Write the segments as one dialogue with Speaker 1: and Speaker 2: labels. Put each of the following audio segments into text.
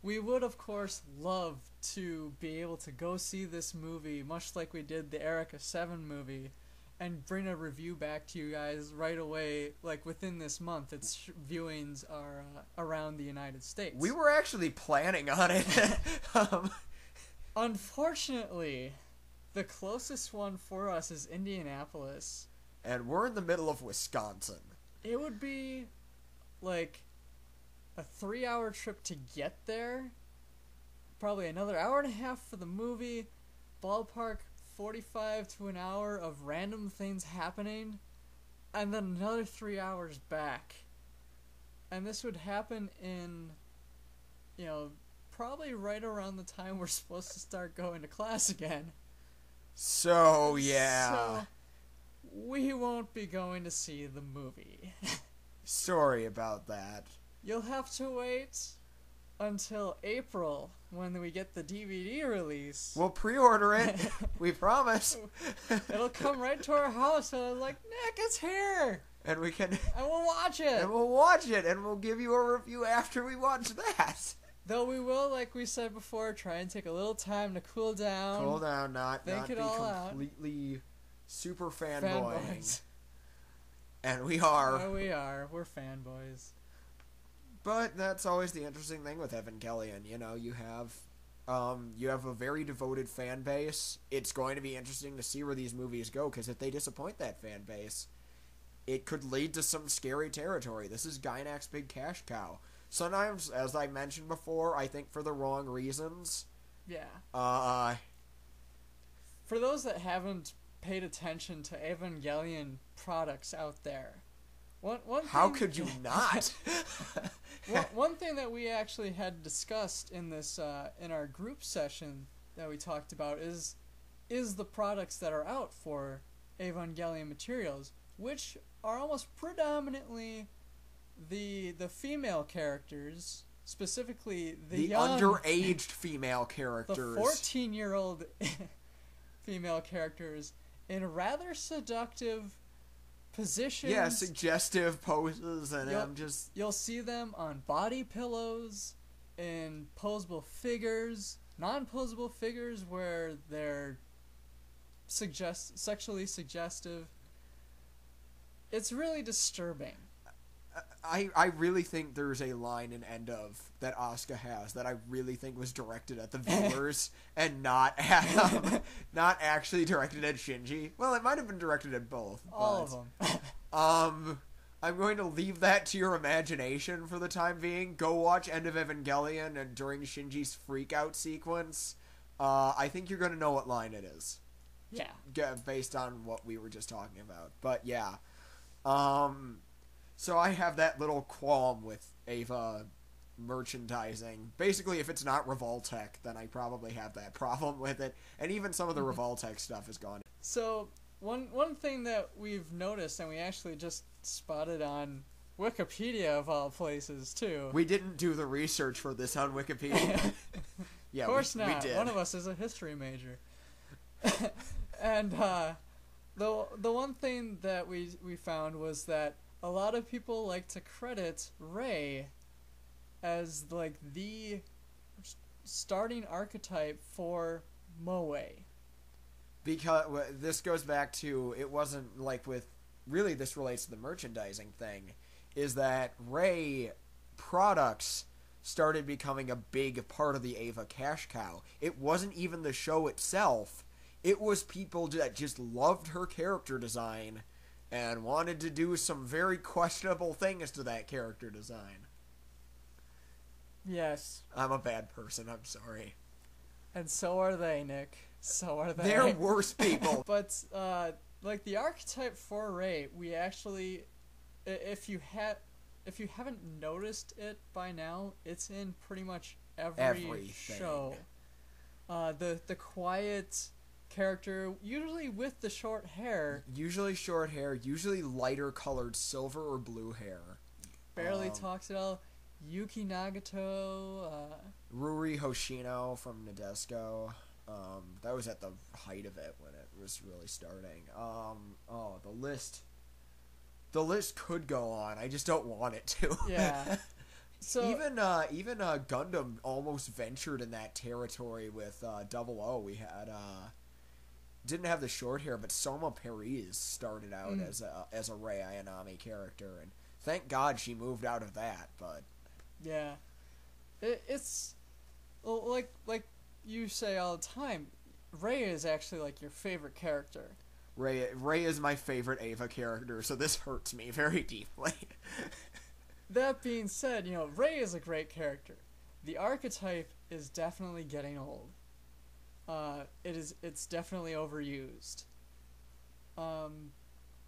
Speaker 1: we would, of course, love to be able to go see this movie, much like we did the Erica 7 movie, and bring a review back to you guys right away, like within this month. Its viewings are around the United States.
Speaker 2: We were actually planning on it.
Speaker 1: Unfortunately, the closest one for us is Indianapolis.
Speaker 2: And we're in the middle of Wisconsin.
Speaker 1: It would be like a 3-hour trip to get there. Probably another hour and a half for the movie. Ballpark 45 to an hour of random things happening. And then another 3 hours back. And this would happen in, probably right around the time we're supposed to start going to class again.
Speaker 2: So, yeah.
Speaker 1: So, we won't be going to see the movie.
Speaker 2: Sorry about that.
Speaker 1: You'll have to wait until April when we get the DVD release.
Speaker 2: We'll pre-order it. We promise.
Speaker 1: It'll come right to our house and I'm like, Nick, it's here!
Speaker 2: And we can...
Speaker 1: And we'll watch it!
Speaker 2: And we'll watch it, and we'll give you a review after we watch that.
Speaker 1: Though we will, like we said before, try and take a little time to cool down.
Speaker 2: Cool down, not be completely super fanboys. And we are.
Speaker 1: Oh, we are. We're fanboys.
Speaker 2: But that's always the interesting thing with Evangelion. You have a very devoted fan base. It's going to be interesting to see where these movies go, because if they disappoint that fan base, it could lead to some scary territory. This is Gynak's big cash cow. Sometimes, as I mentioned before, I think for the wrong reasons.
Speaker 1: Yeah. For those that haven't paid attention to Evangelion products out there,
Speaker 2: how could you not?
Speaker 1: One thing that we actually had discussed in this in our group session that we talked about is the products that are out for Evangelion materials, which are almost predominantly the female characters, specifically the young,
Speaker 2: underaged female characters,
Speaker 1: the 14-year-old female characters in rather seductive positions.
Speaker 2: Yeah, suggestive poses, and
Speaker 1: you'll see them on body pillows, in posable figures, non-posable figures where they're sexually suggestive. It's really disturbing.
Speaker 2: I really think there's a line in End of that Asuka has that I really think was directed at the viewers and not actually directed at Shinji. Well, it might have been directed at both.
Speaker 1: All of them.
Speaker 2: I'm going to leave that to your imagination for the time being. Go watch End of Evangelion, and during Shinji's freak out sequence, I think you're going to know what line it is.
Speaker 1: Yeah.
Speaker 2: Based on what we were just talking about. But yeah. So I have that little qualm with EVA merchandising. Basically, if it's not Revoltech, then I probably have that problem with it. And even some of the Revoltech stuff is gone.
Speaker 1: So, one thing that we've noticed, and we actually just spotted on Wikipedia of all places, too.
Speaker 2: We didn't do the research for this on Wikipedia. Yeah,
Speaker 1: of course not.
Speaker 2: We did.
Speaker 1: One of us is a history major. And the one thing that we found was that a lot of people like to credit Rei as like the starting archetype for Moe.
Speaker 2: Because this goes back to, it wasn't like with, really this relates to the merchandising thing, is that Rei products started becoming a big part of the EVA cash cow. It wasn't even the show itself. It was people that just loved her character design and wanted to do some very questionable things to that character design.
Speaker 1: Yes.
Speaker 2: I'm a bad person, I'm sorry.
Speaker 1: And so are they, Nick. So are they.
Speaker 2: They're worse people.
Speaker 1: But, like, the archetype for Rei, we actually, if you haven't noticed it by now, it's in pretty much every show. The quiet character, usually with the short hair.
Speaker 2: Usually short hair, usually lighter colored silver or blue hair.
Speaker 1: Barely talks at all. Yuki Nagato.
Speaker 2: Ruri Hoshino from Nadesco. That was at the height of it when it was really starting. The list could go on. I just don't want it to.
Speaker 1: Yeah. So
Speaker 2: even Gundam almost ventured in that territory with Double O. We had didn't have the short hair, but Soma Paris started out as a Rei Ayanami character, and thank God she moved out of that. But
Speaker 1: yeah, it's like you say all the time. Rei is actually like your favorite character.
Speaker 2: Rei is my favorite Eva character, so this hurts me very deeply.
Speaker 1: That being said, Rei is a great character. The archetype is definitely getting old. It's definitely overused.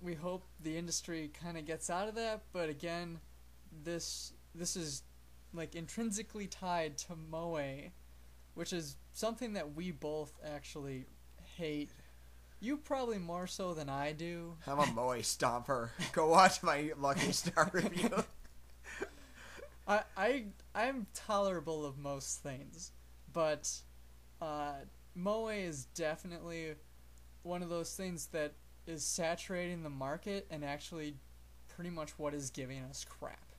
Speaker 1: We hope the industry kind of gets out of that, but again, this is like intrinsically tied to moe, which is something that we both actually hate. You probably more so than I do.
Speaker 2: I'm a moe stomper. Go watch my Lucky Star review.
Speaker 1: I'm tolerable of most things, but moe is definitely one of those things that is saturating the market and actually pretty much what is giving us crap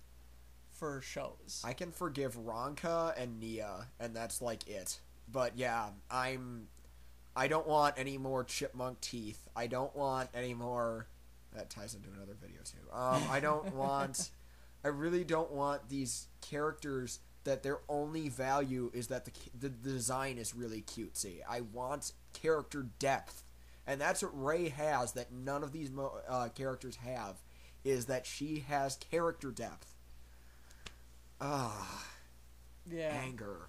Speaker 1: for shows.
Speaker 2: I can forgive Ronka and Nia, and that's like it. But yeah, I don't want any more chipmunk teeth. I don't want any more... That ties into another video too. I really don't want these characters that their only value is that the design is really cutesy. I want character depth. And that's what Rei has that none of these characters have, is that she has character depth.
Speaker 1: Yeah.
Speaker 2: Anger.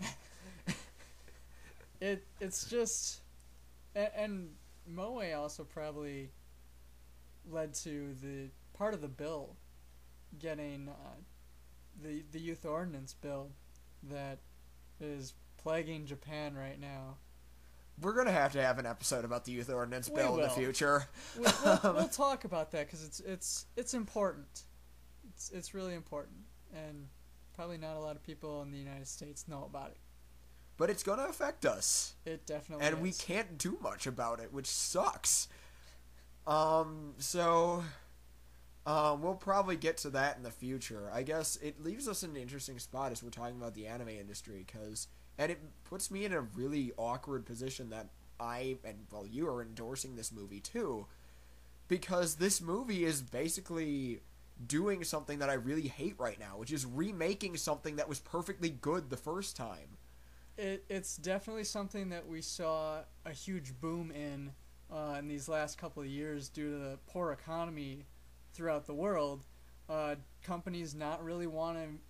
Speaker 1: It's just... And moe also probably led to the part of the bill getting the youth ordinance bill that is plaguing Japan right now.
Speaker 2: We're going to have an episode about the youth ordinance bill in the future.
Speaker 1: We'll talk about that because it's important. It's really important, and probably not a lot of people in the United States know about it.
Speaker 2: But it's going to affect us.
Speaker 1: It definitely
Speaker 2: and
Speaker 1: is.
Speaker 2: We can't do much about it, which sucks. So we'll probably get to that in the future. I guess it leaves us in an interesting spot as we're talking about the anime industry, and it puts me in a really awkward position that you are endorsing this movie too, because this movie is basically doing something that I really hate right now, which is remaking something that was perfectly good the first time.
Speaker 1: It's definitely something that we saw a huge boom in these last couple of years due to the poor economy throughout the world. Companies not really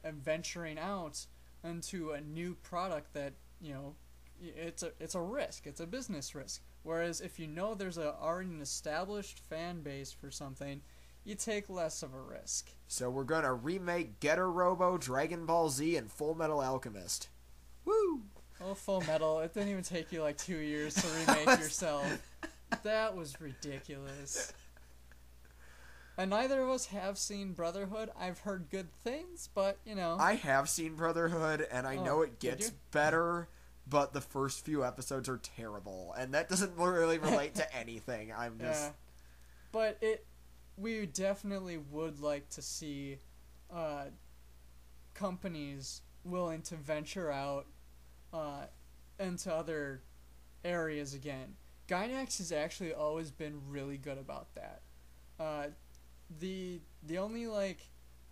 Speaker 1: venturing out into a new product that, it's a risk. It's a business risk. Whereas if there's already an established fan base for something, you take less of a risk.
Speaker 2: So we're going to remake Getter Robo, Dragon Ball Z, and Full Metal Alchemist. Woo!
Speaker 1: Oh, Full Metal. It didn't even take you like 2 years to remake yourself. That was ridiculous. And neither of us have seen Brotherhood. I've heard good things, but,
Speaker 2: I have seen Brotherhood, and I know it gets better, but the first few episodes are terrible. And that doesn't really relate to anything. I'm just...
Speaker 1: Yeah. But we definitely would like to see companies willing to venture out into other areas again. Gainax has actually always been really good about that. The only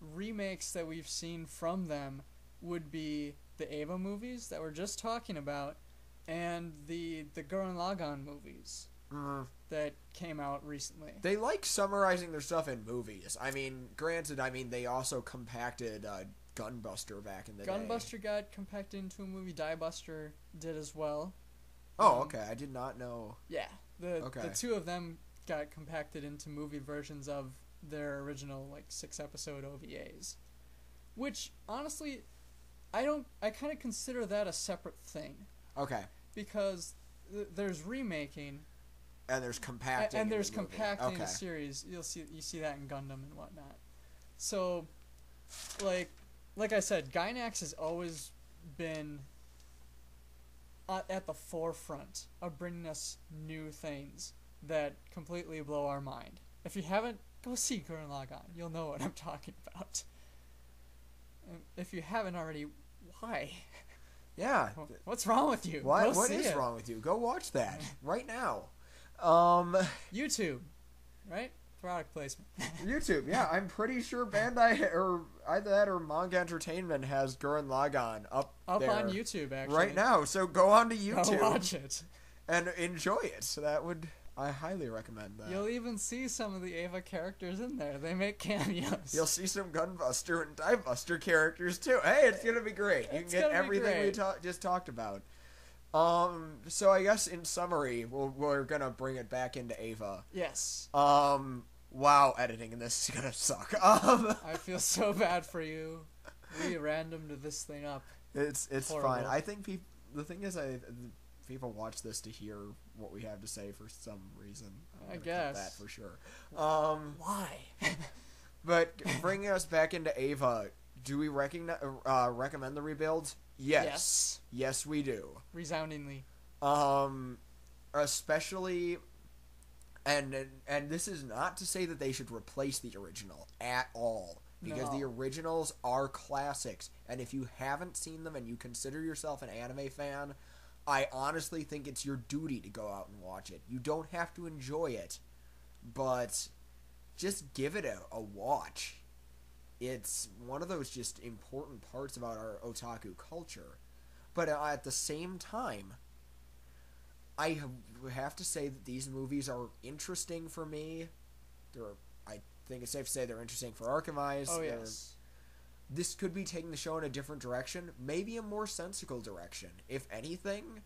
Speaker 1: remakes that we've seen from them would be the Eva movies that we're just talking about, and the Gurren Lagann movies that came out recently.
Speaker 2: They like summarizing their stuff in movies. I mean, granted, they also compacted Gunbuster back in the day.
Speaker 1: Gunbuster got compacted into a movie. Diebuster did as well.
Speaker 2: Oh, okay. I did not know.
Speaker 1: Yeah. The two of them got compacted into movie versions of their original 6-episode OVAs. Which, honestly, I kind of consider that a separate thing.
Speaker 2: Okay.
Speaker 1: Because there's remaking...
Speaker 2: And there's compacting.
Speaker 1: And there's compacting a series. You see that in Gundam and whatnot. So, like I said, Gainax has always been at the forefront of bringing us new things that completely blow our mind. If you haven't, go see Gurren Lagann. You'll know what I'm talking about. If you haven't already, why?
Speaker 2: Yeah.
Speaker 1: What's wrong with you?
Speaker 2: What is wrong with you? Go watch that right now.
Speaker 1: YouTube, right? Product placement.
Speaker 2: YouTube, yeah. I'm pretty sure Bandai or either that or Manga Entertainment has Gurren Lagann up there
Speaker 1: on YouTube actually
Speaker 2: right now. So go on to YouTube,
Speaker 1: go watch it,
Speaker 2: and enjoy it. So I highly recommend that.
Speaker 1: You'll even see some of the EVA characters in there. They make cameos.
Speaker 2: You'll see some Gunbuster and Diebuster characters too. Hey, it's gonna be great. You can get everything we just talked about. So I guess in summary, we're gonna bring it back into EVA.
Speaker 1: Yes.
Speaker 2: Wow, editing in this is gonna suck.
Speaker 1: I feel so bad for you. We randomed this thing up.
Speaker 2: It's
Speaker 1: Horrible.
Speaker 2: fine. I think the thing is, people watch this to hear what we have to say for some reason.
Speaker 1: I guess
Speaker 2: that for sure.
Speaker 1: Why?
Speaker 2: But bringing us back into EVA, do we recommend the rebuilds? Yes. Yes, we do.
Speaker 1: Resoundingly.
Speaker 2: Especially, and this is not to say that they should replace the original at all, because the originals are classics, and if you haven't seen them and you consider yourself an anime fan, I honestly think it's your duty to go out and watch it. You don't have to enjoy it, but just give it a watch. It's one of those just important parts about our otaku culture. But at the same time, I have to say that these movies are interesting for me. I think it's safe to say they're interesting for Arcemise.
Speaker 1: Oh, yes.
Speaker 2: This could be taking the show in a different direction, maybe a more sensical direction. If anything,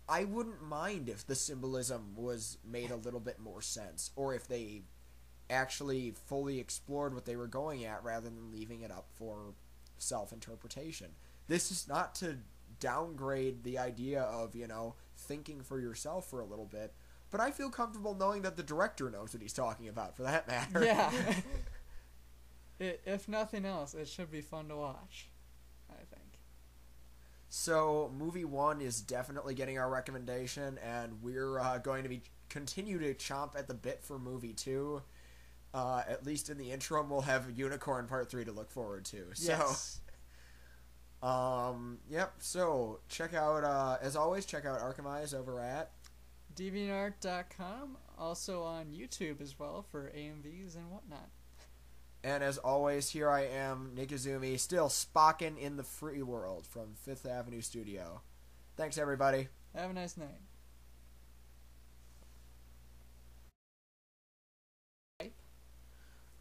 Speaker 2: I wouldn't mind if the symbolism was made a little bit more sense, or if they actually fully explored what they were going at rather than leaving it up for self-interpretation. This is not to downgrade the idea of, thinking for yourself for a little bit, but I feel comfortable knowing that the director knows what he's talking about, for that matter.
Speaker 1: Yeah. If nothing else, it should be fun to watch, I think.
Speaker 2: So, movie 1 is definitely getting our recommendation, and we're going to continue to chomp at the bit for movie 2. At least in the interim, we'll have Unicorn Part 3 to look forward to. So,
Speaker 1: yes.
Speaker 2: Yep, so check out, as always, check out Arcemise over at
Speaker 1: DeviantArt.com, also on YouTube as well for AMVs and whatnot.
Speaker 2: And as always, here I am, Nick Izumi, still spocking in the free world from Fifth Avenue Studio. Thanks, everybody.
Speaker 1: Have a nice night.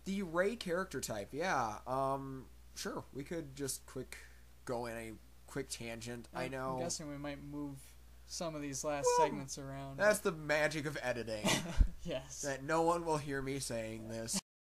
Speaker 2: The Ray character type, yeah. Sure, we could just go in a quick tangent. I know.
Speaker 1: I'm guessing we might move some of these last segments around.
Speaker 2: That's the magic of editing.
Speaker 1: Yes.
Speaker 2: That no one will hear me saying this.